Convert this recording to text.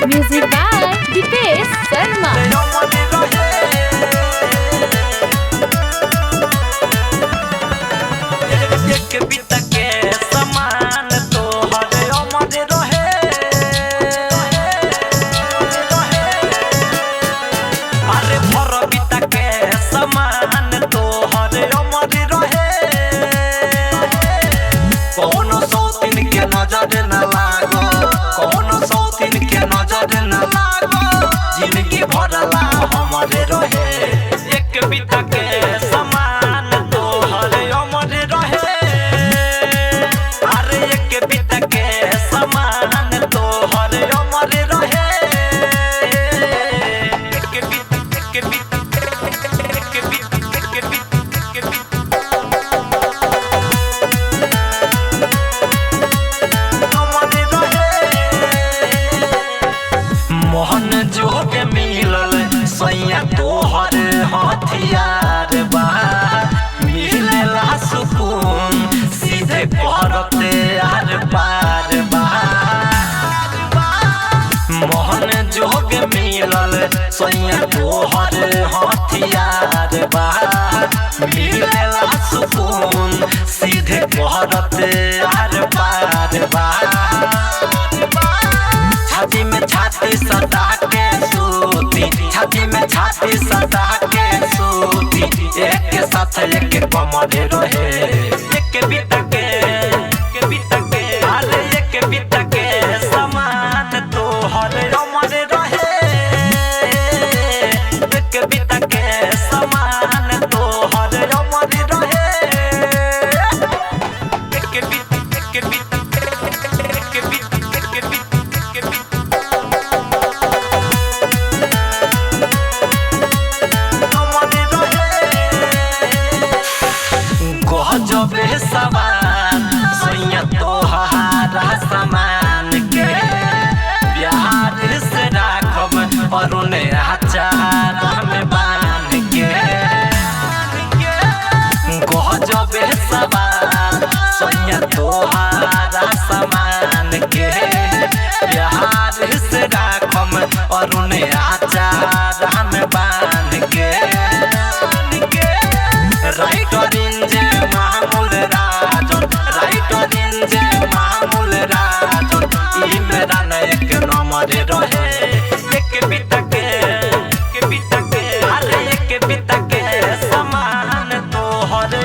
Music by Dipesh Sharma. नजर न लागो कोनो सौतीन के नजर न लागो जिंदगी भरला हमरे रहे एक बिता के समान तोहर अमर रहे अरे एक बिता के समान तोहर अमर रहे एक बिता मोहन जोग मिलल सैया तोहर हथियार बा मिलेला सुकून सीधे करते आर पार बा मोहन जोग मिलल सैया तोहर हथियार बा मिलेला सुकून सीधे करते आर पार बा छाती में छाती सदा के सूती छाती में छाती सदा के सूती एक के साथ एक कमर रहे एक बिता के अरे एक बिता के समान तोहर अमर रहे एक बिता के समान तोहर अमर रहे एक बिता जबे सवान सैया तोहारा समान के प्यार से राखब और उन्हें आचार में बांध के जबे सवान सैया तोहारा समान के प्यार से राखब और उन्हें आचार में बांध के राइटर इंजे मामूल राजन राइटर इंजे मामूल राजन ई मेरा न एक नंबर रहे एक बिता के अरे एक बिता के समान तोहर